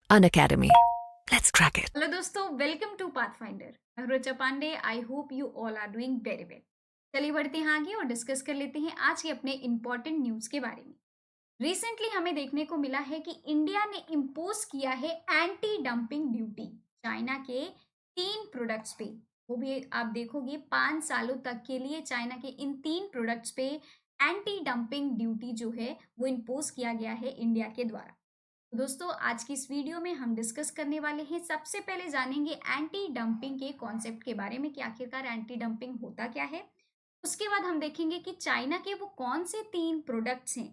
Unacademy. Let's crack it. Hello दोस्तों, welcome to Pathfinder. मैं Rucha Pande. I hope you all are doing very well. चलिए बढ़ते हैं आगे और डिस्कस कर लेते हैं आज के अपने इंपॉर्टेंट न्यूज के बारे में। रिसेंटली हमें देखने को मिला है कि इंडिया ने इम्पोज किया है एंटी डंपिंग ड्यूटी चाइना के 3 प्रोडक्ट्स पे। वो भी आप देखोगे 5 सालों तक के लिए चाइना के इन 3 प्रोडक्ट्स पे एंटी डंपिंग ड्यूटी जो है वो इम्पोज किया गया है इंडिया के द्वारा। दोस्तों, आज की इस वीडियो में हम डिस्कस करने वाले हैं, सबसे पहले जानेंगे एंटी डंपिंग के कॉन्सेप्ट के बारे में कि आखिरकार एंटी डंपिंग होता क्या है। उसके बाद हम देखेंगे कि चाइना के वो कौन से 3 प्रोडक्ट्स हैं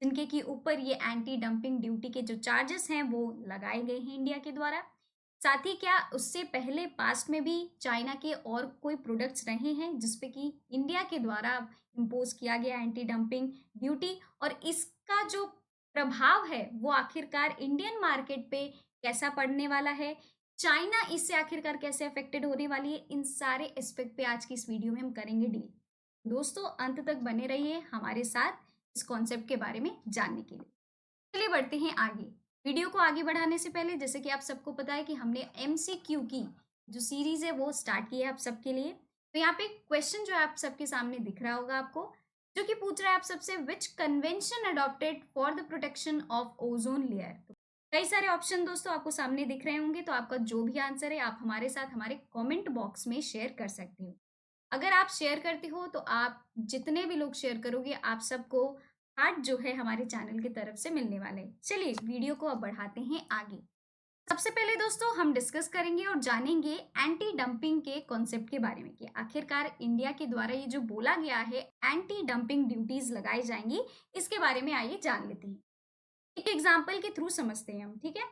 जिनके के ऊपर ये एंटी डंपिंग ड्यूटी के जो चार्जेस हैं वो लगाए गए हैं इंडिया के द्वारा। साथ ही क्या उससे पहले पास्ट में भी चाइना के और कोई प्रोडक्ट्स रहे हैं जिसपे कि इंडिया के द्वारा इम्पोज किया गया एंटी डंपिंग ड्यूटी, और इसका जो प्रभाव है वो आखिरकार इंडियन मार्केट पे कैसा पड़ने वाला है, चाइना इससे आखिरकार कैसे अफेक्टेड होने वाली है, इन सारे एस्पेक्ट पे आज की इस वीडियो में हम करेंगे डील। दोस्तों, अंत तक बने रहिए हमारे साथ इस कॉन्सेप्ट के बारे में जानने के लिए। चलिए बढ़ते हैं आगे। वीडियो को आगे बढ़ाने से पहले जैसे कि आप सबको पता है कि हमने एमसीक्यू की जो सीरीज है वो स्टार्ट की है आप सबके लिए। तो यहाँ पे क्वेश्चन जो है आप सबके सामने दिख रहा होगा आपको, जो कि पूछ रहा है आप सबसे, which convention adopted for the protection of ozone layer. कई सारे ऑप्शन दोस्तों आपको सामने दिख रहे होंगे, तो आपका जो भी आंसर है आप हमारे साथ हमारे कमेंट बॉक्स में शेयर कर सकते हो। अगर आप शेयर करते हो तो आप जितने भी लोग शेयर करोगे आप सबको हार्ट जो है हमारे चैनल की तरफ से मिलने वाले हैं। चलिए वीडियो को अब बढ़ाते हैं आगे। सबसे पहले दोस्तों हम डिस्कस करेंगे और जानेंगे एंटी डंपिंग के कॉन्सेप्ट के बारे में कि आखिरकार इंडिया के द्वारा ये जो बोला गया है एंटी डंपिंग ड्यूटीज लगाई जाएंगी, इसके बारे में आइए जान लेते हैं। एक एग्जांपल के थ्रू समझते हैं हम, ठीक है।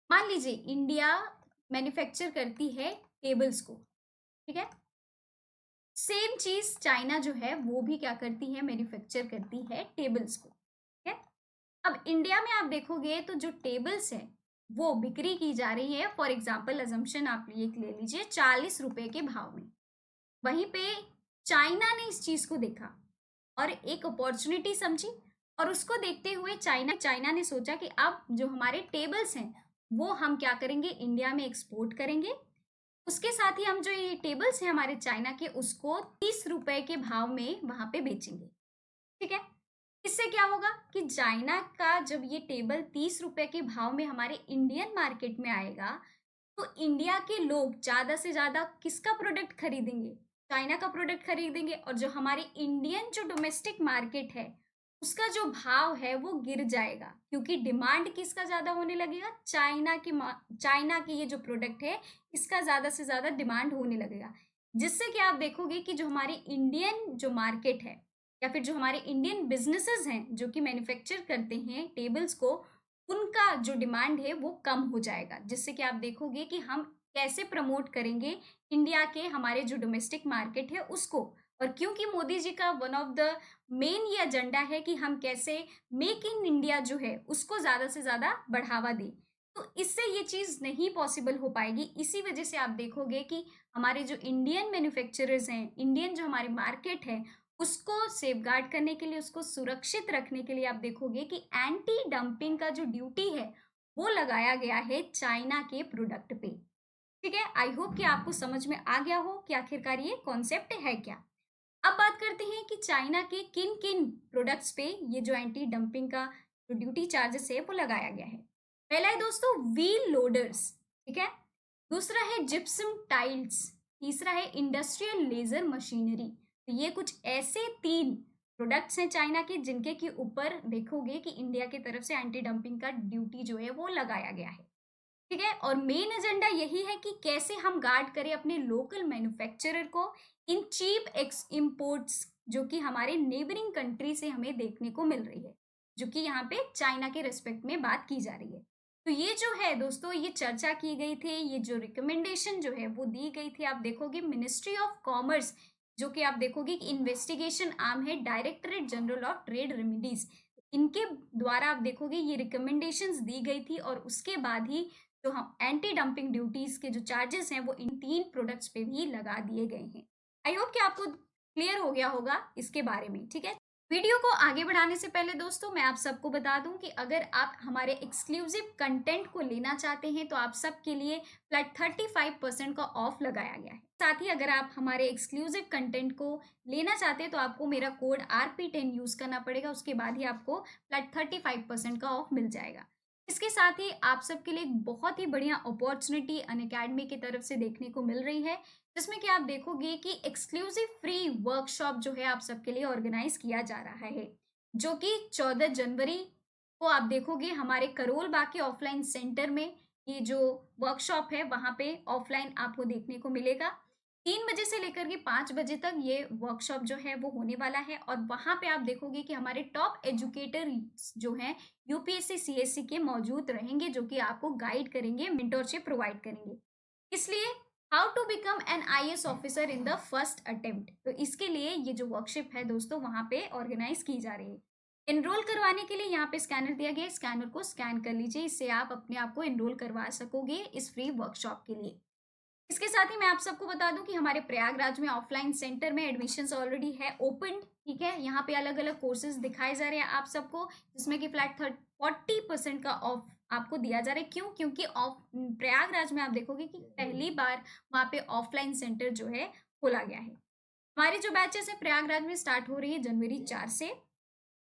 मान लीजिए इंडिया मैन्युफैक्चर करती है टेबल्स को, ठीक है। सेम चीज चाइना जो है वो भी क्या करती है, मैन्युफैक्चर करती है टेबल्स को, ठीक है। अब इंडिया में आप देखोगे तो जो टेबल्स है वो बिक्री की जा रही है, फॉर एग्जाम्पल अजम्पशन आप ये ले लीजिए 40 रुपए के भाव में। वहीं पे चाइना ने इस चीज को देखा और एक अपॉर्चुनिटी समझी, और उसको देखते हुए चाइना चाइना ने सोचा कि अब जो हमारे टेबल्स हैं वो हम क्या करेंगे, इंडिया में एक्सपोर्ट करेंगे। उसके साथ ही हम जो ये टेबल्स हैं हमारे चाइना के उसको 30 रुपए के भाव में वहां पे बेचेंगे, ठीक है। इससे क्या होगा कि चाइना का जब ये टेबल 30 रुपए के भाव में हमारे इंडियन मार्केट में आएगा, तो इंडिया के लोग ज्यादा से ज्यादा किसका प्रोडक्ट खरीदेंगे, चाइना का प्रोडक्ट खरीदेंगे, और जो हमारे इंडियन जो डोमेस्टिक मार्केट है उसका जो भाव है वो गिर जाएगा, क्योंकि डिमांड किसका ज्यादा होने लगेगा, चाइना की ये जो प्रोडक्ट है इसका ज्यादा से ज्यादा डिमांड होने लगेगा। जिससे कि आप देखोगे कि जो हमारी इंडियन जो मार्केट है या फिर जो हमारे इंडियन बिजनेसेस हैं जो कि मैन्युफैक्चर करते हैं टेबल्स को, उनका जो डिमांड है वो कम हो जाएगा। जिससे कि आप देखोगे कि हम कैसे प्रमोट करेंगे इंडिया के हमारे जो डोमेस्टिक मार्केट है उसको। और क्योंकि मोदी जी का वन ऑफ द मेन ये एजेंडा है कि हम कैसे मेक इन इंडिया जो है उसको ज्यादा से ज्यादा बढ़ावा दें, तो इससे ये चीज नहीं पॉसिबल हो पाएगी। इसी वजह से आप देखोगे कि हमारे जो इंडियन मैन्युफैक्चरर्स हैं, इंडियन जो हमारी मार्केट है उसको सेफगार्ड करने के लिए, उसको सुरक्षित रखने के लिए आप देखोगे कि एंटी डंपिंग का जो ड्यूटी है वो लगाया गया है चाइना के प्रोडक्ट पे, ठीक है। आई होप कि आपको समझ में आ गया हो कि आखिरकार ये कॉन्सेप्ट है क्या। अब बात करते हैं कि चाइना के किन किन प्रोडक्ट्स पे ये जो एंटी डंपिंग का जो ड्यूटी चार्जेस है वो लगाया गया है। पहला है दोस्तों व्हील लोडर्स, ठीक है। दूसरा है जिप्सम टाइल्स। तीसरा है इंडस्ट्रियल लेजर मशीनरी। तो ये कुछ ऐसे 3 प्रोडक्ट्स हैं चाइना के जिनके के ऊपर देखोगे कि इंडिया की तरफ से एंटी डंपिंग का ड्यूटी जो है वो लगाया गया है, ठीक है। और मेन एजेंडा यही है कि कैसे हम गार्ड करें अपने लोकल मैन्युफैक्चरर को इन चीप एक्स इम्पोर्ट्स जो कि हमारे नेबरिंग कंट्री से हमें देखने को मिल रही है, जो कि यहाँ पे चाइना के रेस्पेक्ट में बात की जा रही है। तो ये जो है दोस्तों ये चर्चा की गई थी, ये जो रिकमेंडेशन जो है वो दी गई थी। आप देखोगे मिनिस्ट्री ऑफ कॉमर्स, जो कि आप देखोगे कि इन्वेस्टिगेशन आर्म है directorate general of trade remedies, इनके द्वारा आप देखोगे ये रिकमेंडेशंस दी गई थी, और उसके बाद ही जो हम एंटी डंपिंग ड्यूटीज के जो चार्जेस हैं वो इन 3 प्रोडक्ट्स पे भी लगा दिए गए हैं। आई होप कि आपको क्लियर हो गया होगा इसके बारे में, ठीक है। वीडियो को आगे बढ़ाने से पहले दोस्तों मैं आप सबको बता दूं कि अगर आप हमारे एक्सक्लूसिव कंटेंट को लेना चाहते हैं तो आप सबके लिए फ्लैट 35% का ऑफ लगाया गया है। साथ ही अगर आप हमारे एक्सक्लूसिव कंटेंट को लेना चाहते हैं तो आपको मेरा कोड RP10 यूज करना पड़ेगा, उसके बाद ही आपको फ्लैट 35% का ऑफ मिल जाएगा। इसके साथ ही आप सबके लिए एक बहुत ही बढ़िया अपॉर्चुनिटी अनअकैडमी की तरफ से देखने को मिल रही है, जिसमें कि आप देखोगे कि एक्सक्लूसिव फ्री वर्कशॉप जो है आप सबके लिए ऑर्गेनाइज किया जा रहा है, जो कि 14 जनवरी को आप देखोगे हमारे करोल बाग के ऑफलाइन सेंटर में। ये जो वर्कशॉप है वहाँ पे ऑफलाइन आपको देखने को मिलेगा। 3 बजे से लेकर के 5 बजे तक ये वर्कशॉप जो है वो होने वाला है, और वहाँ पे आप देखोगे कि हमारे टॉप एजुकेटर जो हैं यूपीएससी सीएससी के मौजूद रहेंगे, जो कि आपको गाइड करेंगे, मेंटरशिप प्रोवाइड करेंगे। इसलिए how to become an IAS officer in the first attempt, तो इसके लिए ये जो वर्कशिप है दोस्तों वहाँ पे ऑर्गेनाइज की जा रही है। एनरोल करवाने के लिए यहाँ पे स्कैनर दिया गया है, स्कैनर को स्कैन कर लीजिए, इससे आप अपने आप को एनरोल करवा सकोगे इस फ्री वर्कशॉप के लिए। इसके साथ ही मैं आप सबको बता दूं कि हमारे प्रयागराज में ऑफलाइन सेंटर में एडमिशन्स ऑलरेडी है ओपन। ठीक है, यहाँ पे अलग अलग कोर्सेज दिखाए जा रहे हैं आप सबको, जिसमें कि फ्लैट 40% का ऑफ आपको दिया जा रहा है। क्यों? क्योंकि ऑफ प्रयागराज में आप देखोगे कि पहली बार वहाँ पे ऑफलाइन सेंटर जो है खोला गया है। हमारी जो बैचेस है प्रयागराज में स्टार्ट हो रही है जनवरी 4 से।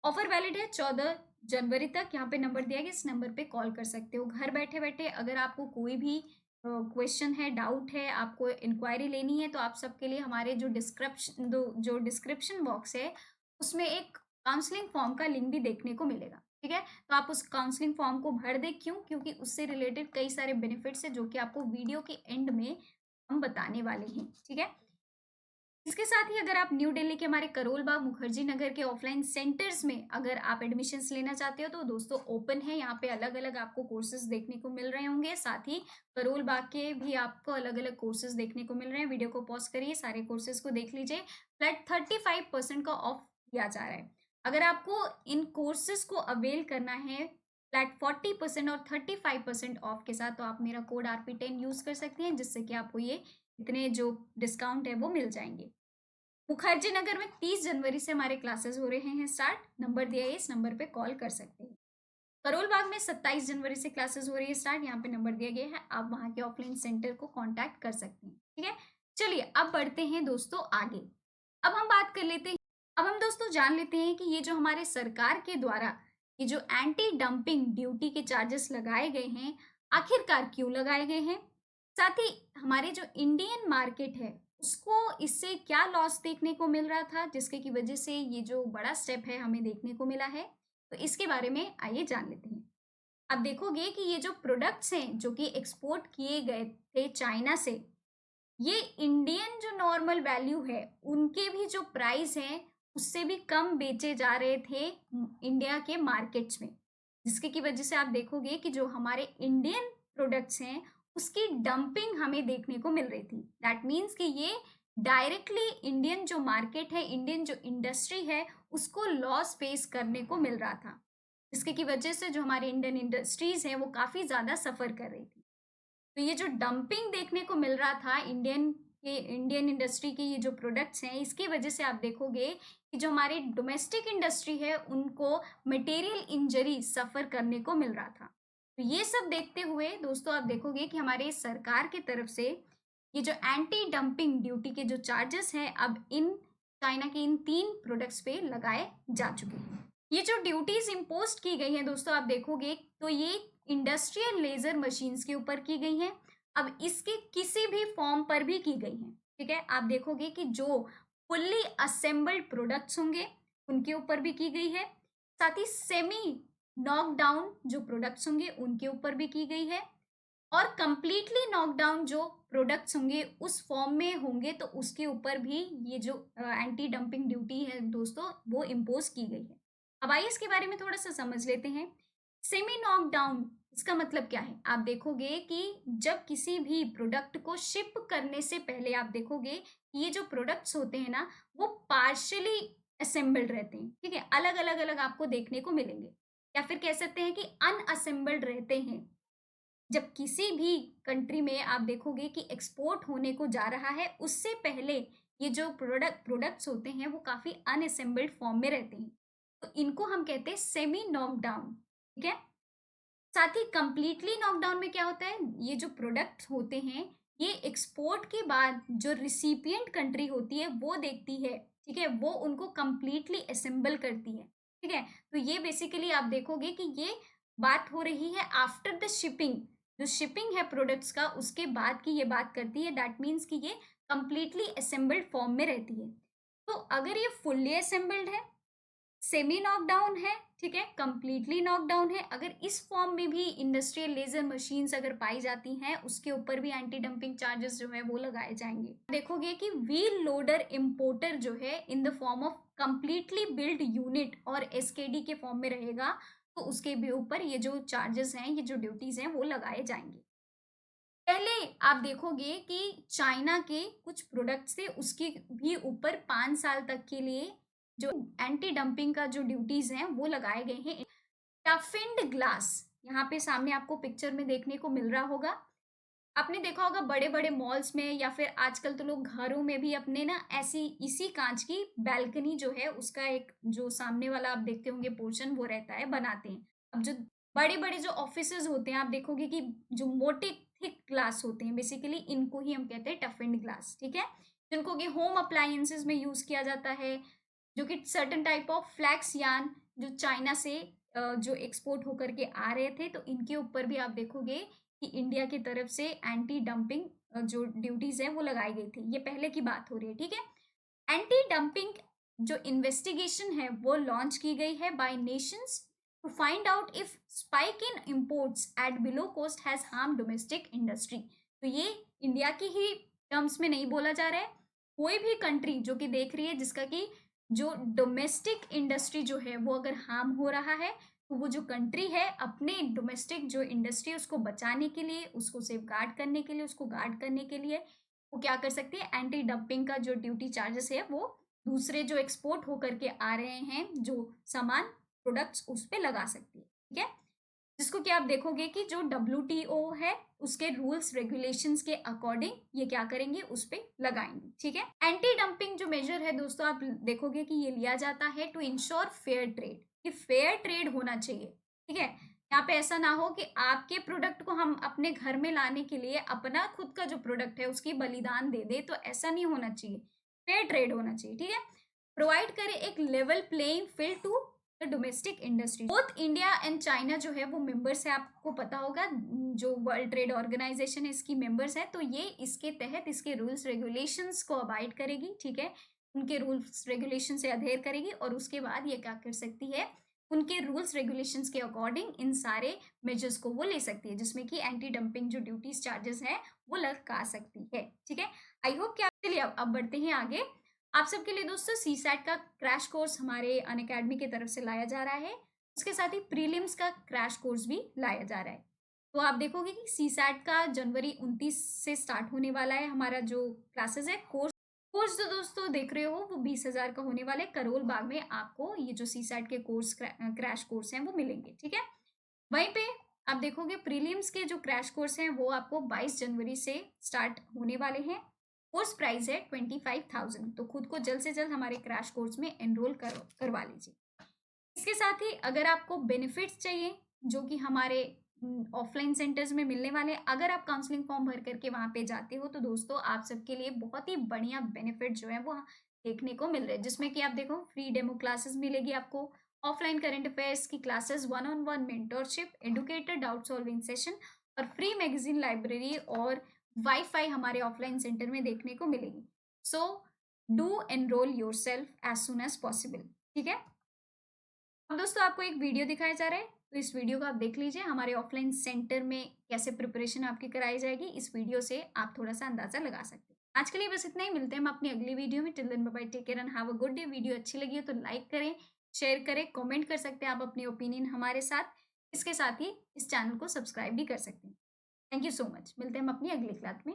ऑफर वैलिड है 14 जनवरी तक। यहाँ पे नंबर दिया गया, इस नंबर पे कॉल कर सकते हो घर बैठे बैठे। अगर आपको कोई भी क्वेश्चन है, डाउट है, आपको इंक्वायरी लेनी है, तो आप सबके लिए हमारे जो डिस्क्रिप्शन बॉक्स है उसमें एक काउंसलिंग फॉर्म का लिंक भी देखने को मिलेगा। ठीक है, तो आप उस काउंसलिंग फॉर्म को भर दें। क्यों? क्योंकि उससे रिलेटेड कई सारे बेनिफिट्स है जो कि आपको वीडियो के एंड में हम बताने वाले हैं। ठीक है, इसके साथ ही अगर आप न्यू दिल्ली के हमारे करोल बाग मुखर्जी नगर के ऑफलाइन सेंटर्स में अगर आप एडमिशन्स लेना चाहते हो तो दोस्तों ओपन है। यहाँ पे अलग अलग आपको कोर्सेज देखने को मिल रहे होंगे, साथ ही करोल बाग के भी आपको अलग अलग कोर्सेज देखने को मिल रहे हैं। वीडियो को पॉज करिए, सारे कोर्सेज को देख लीजिए। फ्लैट 35% का ऑफ दिया जा रहा है। अगर आपको इन कोर्सेज को अवेल करना है फ्लैट 40% और 35% ऑफ के साथ, तो आप मेरा कोड RP10 यूज कर सकते हैं, जिससे कि आपको ये इतने जो डिस्काउंट है वो मिल जाएंगे। मुखर्जी नगर में 30 जनवरी से हमारे क्लासेस हो रहे हैं स्टार्ट। नंबर दिया है, इस नंबर पे कॉल कर सकते हैं। करोल बाग में 27 जनवरी से क्लासेस हो रही है स्टार्ट। यहाँ पे नंबर दिया गया है, आप वहाँ के ऑफलाइन सेंटर को कांटेक्ट कर सकते हैं। ठीक है, चलिए अब बढ़ते हैं दोस्तों आगे। अब हम बात कर लेते हैं, अब हम दोस्तों जान लेते हैं कि ये जो हमारे सरकार के द्वारा ये जो एंटी डंपिंग ड्यूटी के चार्जेस लगाए गए हैं, आखिरकार क्यों लगाए गए हैं। साथ ही हमारे जो इंडियन मार्केट है उसको इससे क्या लॉस देखने को मिल रहा था, जिसके की वजह से ये जो बड़ा स्टेप है हमें देखने को मिला है, तो इसके बारे में आइए जान लेते हैं। आप देखोगे कि ये जो प्रोडक्ट्स हैं जो कि एक्सपोर्ट किए गए थे चाइना से, ये इंडियन जो नॉर्मल वैल्यू है उनके भी जो प्राइस हैं उससे भी कम बेचे जा रहे थे इंडिया के मार्केट्स में, जिसके की वजह से आप देखोगे कि जो हमारे इंडियन प्रोडक्ट्स हैं उसकी डंपिंग हमें देखने को मिल रही थी। दैट मीन्स कि ये डायरेक्टली इंडियन जो मार्केट है, इंडियन जो इंडस्ट्री है, उसको लॉस फेस करने को मिल रहा था, जिसके की वजह से जो हमारी इंडियन इंडस्ट्रीज है वो काफ़ी ज़्यादा सफ़र कर रही थी। तो ये जो डंपिंग देखने को मिल रहा था इंडियन इंडस्ट्री के ये जो प्रोडक्ट्स हैं, इसकी वजह से आप देखोगे कि जो हमारी डोमेस्टिक इंडस्ट्री है उनको मटेरियल इंजरी सफ़र करने को मिल रहा था। तो ये सब देखते हुए दोस्तों आप देखोगे कि हमारे सरकार की तरफ से ये जो एंटी डंपिंग ड्यूटी के जो चार्जेस हैं अब इन चाइना के इन 3 प्रोडक्ट्स पे लगाए जा चुके हैं। ये जो ड्यूटीज इम्पोज की गई हैं दोस्तों आप देखोगे तो ये इंडस्ट्रियल लेजर मशीन्स के ऊपर की गई हैं। अब इसके किसी भी फॉर्म पर भी की गई हैं। ठीक है, आप देखोगे कि जो फुल्ली असेंबल्ड प्रोडक्ट्स होंगे उनके ऊपर भी की गई है, साथ ही सेमी नॉकडाउन जो प्रोडक्ट्स होंगे उनके ऊपर भी की गई है, और कंप्लीटली नॉकडाउन जो प्रोडक्ट्स होंगे उस फॉर्म में होंगे तो उसके ऊपर भी ये जो एंटी डंपिंग ड्यूटी है दोस्तों वो इम्पोज की गई है। अब आइए इसके बारे में थोड़ा सा समझ लेते हैं। सेमी नॉकडाउन इसका मतलब क्या है। आप देखोगे कि जब किसी भी प्रोडक्ट को शिप करने से पहले आप देखोगे कि ये जो प्रोडक्ट्स होते हैं ना वो पार्शियली असेंबल्ड रहते हैं। ठीक है, अलग अलग अलग आपको देखने को मिलेंगे, या फिर कह सकते हैं कि अनअसेंबल्ड रहते हैं। जब किसी भी कंट्री में आप देखोगे कि एक्सपोर्ट होने को जा रहा है उससे पहले ये जो प्रोडक्ट्स होते हैं वो काफ़ी अनअसेंबल्ड फॉर्म में रहते हैं। तो इनको हम कहते हैं सेमी नॉकडाउन, ठीक है। साथ ही कंप्लीटली नॉकडाउन में क्या होता है, ये जो प्रोडक्ट्स होते हैं ये एक्सपोर्ट के बाद जो रिसिपिएंट कंट्री होती है वो देखती है, ठीक है, वो उनको कंप्लीटली असेंबल करती है, ठीक है। तो ये बेसिकली आप देखोगे कि ये बात हो रही है आफ्टर द शिपिंग, जो शिपिंग है प्रोडक्ट्स का उसके बाद की ये बात करती है। दैट मीन्स कि ये कंप्लीटली असेंबल्ड फॉर्म में रहती है। तो अगर ये फुल्ली असेंबल्ड है, सेमी नॉकडाउन है, ठीक है, कंप्लीटली नॉकडाउन है, अगर इस फॉर्म में भी इंडस्ट्रियल लेजर मशीन्स अगर पाई जाती हैं उसके ऊपर भी एंटी डंपिंग चार्जेस जो है वो लगाए जाएंगे। देखोगे कि व्हील लोडर इंपोर्टर जो है in the form of completely build unit और एसकेडी के फॉर्म में रहेगा, तो उसके भी ऊपर ये जो चार्जेस हैं, ये जो ड्यूटीज हैं वो लगाए जाएंगे। पहले आप देखोगे कि चाइना के कुछ प्रोडक्ट्स थे उसके भी ऊपर 5 साल तक के लिए जो एंटी डंपिंग का जो ड्यूटीज हैं वो लगाए गए हैं। टफिन्ड ग्लास यहाँ पे सामने आपको पिक्चर में देखने को मिल रहा होगा। आपने देखा होगा बड़े बड़े मॉल्स में या फिर आजकल तो लोग घरों में भी अपने ना ऐसी इसी कांच की बैल्कनी जो है उसका एक जो सामने वाला आप देखते होंगे पोर्शन वो रहता है, बनाते हैं। अब जो बड़े बड़े जो ऑफिसेज होते हैं आप देखोगे कि जो मोटे थिक ग्लास होते हैं बेसिकली इनको ही हम कहते हैं टफिन्ड ग्लास, ठीक है, जिनको कि होम अप्लायंसेस में यूज किया जाता है, जो कि certain type of flax yarn जो चाइना से जो एक्सपोर्ट होकर के आ रहे थे, तो इनके ऊपर भी आप देखोगे कि इंडिया की तरफ से एंटी डंपिंग जो ड्यूटीज है वो लगाई गई थी। ये पहले की बात हो रही है, ठीक है। एंटी डंपिंग जो इन्वेस्टिगेशन है वो लॉन्च की गई है by nations to find out if spike in imports at below cost has harm domestic industry. तो ये इंडिया की ही टर्म्स में नहीं बोला जा रहा है, कोई भी कंट्री जो कि देख रही है जिसका कि जो डोमेस्टिक इंडस्ट्री जो है वो अगर हार्म हो रहा है, तो वो जो कंट्री है अपने डोमेस्टिक जो इंडस्ट्री उसको बचाने के लिए, उसको सेफ गार्ड करने के लिए, उसको गार्ड करने के लिए वो क्या कर सकती है, एंटी डंपिंग का जो ड्यूटी चार्जेस है वो दूसरे जो एक्सपोर्ट होकर के आ रहे हैं जो सामान प्रोडक्ट्स उस पर लगा सकती है, ठीक है। जिसको कि आप देखोगे कि जो WTO है उसके रूल्स रेगुलेशंस के अकॉर्डिंग ये क्या करेंगे, उस पर लगाएंगे, ठीक है। एंटी डंपिंग जो मेजर है दोस्तों आप देखोगे कि ये लिया जाता है टू इंश्योर फेयर ट्रेड, कि फेयर ट्रेड होना चाहिए, ठीक है। यहाँ पे ऐसा ना हो कि आपके प्रोडक्ट को हम अपने घर में लाने के लिए अपना खुद का जो प्रोडक्ट है उसकी बलिदान दे दे, तो ऐसा नहीं होना चाहिए, फेयर ट्रेड होना चाहिए, ठीक है। प्रोवाइड करे एक level playing field to the domestic industry. Both India and China जो है वो मेंबर्स है, आपको पता होगा जो वर्ल्ड ट्रेड ऑर्गेनाइजेशन है इसकी मेंबर्स है, तो ये इसके तहत इसके रूल्स रेगुलेशंस को अबाइड करेगी, ठीक है, उनके रूल्स रेगुलेशन से अधेर करेगी और उसके बाद ये क्या कर सकती है, उनके रूल्स रेगुलेशंस के अकॉर्डिंग इन सारे मेजर्स को वो ले सकती है, जिसमें कि एंटी डंपिंग जो ड्यूटीज चार्जेस है वो लगा सकती है, ठीक है। आई होप कि आपके लिए अब बढ़ते हैं आगे। आप सबके लिए दोस्तों सीसैट का क्रैश कोर्स हमारे अनअकैडमी की तरफ से लाया जा रहा है, उसके साथ ही प्रीलिम्स का क्रैश कोर्स भी लाया जा रहा है। तो आप देखोगे कि सीसैट का जनवरी 29 से स्टार्ट होने वाला है हमारा जो क्लासेस है, कोर्स जो दोस्तों देख रहे हो वो 20,000 का होने वाला है। करोल बाग में आपको ये जो सीसैट के कोर्स क्रैश कोर्स हैं वो मिलेंगे, ठीक है। वहीं पे आप देखोगे प्रीलिम्स के जो क्रैश कोर्स हैं वो आपको 22 जनवरी से स्टार्ट होने वाले हैं। कोर्स प्राइस है 25,000, तो खुद को जल्द से जल्द हमारे क्रैश कोर्स में एनरोल करवा लीजिए। इसके साथ ही अगर आपको बेनिफिट्स चाहिए जो कि हमारे ऑफलाइन सेंटर्स में मिलने वाले, अगर आप काउंसलिंग फॉर्म भर करके वहाँ पे जाते हो तो दोस्तों आप सबके लिए बहुत ही बढ़िया बेनिफिट जो है वो देखने को मिल रहे हैं, जिसमें कि आप देखो फ्री डेमो क्लासेस मिलेगी आपको, ऑफलाइन करंट अफेयर्स की classes, 1-on-1 mentorship, educator doubt solving session और फ्री मैगजीन लाइब्रेरी और वाईफाई हमारे ऑफलाइन सेंटर में देखने को मिलेगी। So do enrol yourself as soon as possible, ठीक है। अब दोस्तों आपको एक वीडियो दिखाया जा रहा है, तो इस वीडियो को आप देख लीजिए, हमारे ऑफलाइन सेंटर में कैसे प्रिपरेशन आपकी कराई जाएगी, इस वीडियो से आप थोड़ा सा अंदाजा लगा सकते हैं। आज के लिए बस इतना ही, मिलते हैं हम अपनी अगली वीडियो में। Till then bye bye, take care and have a good day. Video अच्छी लगी हो तो लाइक करें, शेयर करें, कमेंट कर सकते हैं आप अपनी ओपिनियन हमारे साथ, इसके साथ ही इस चैनल को सब्सक्राइब भी कर सकते हैं। थैंक यू सो मच, मिलते हैं हम अपनी अगली क्लास में।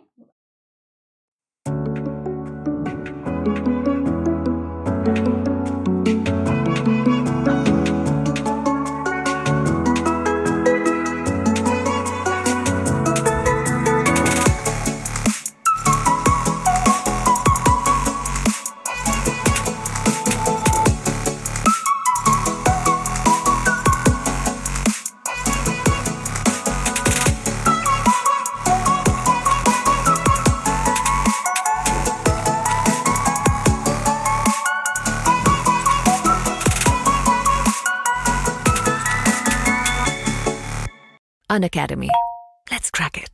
An academy. Let's crack it.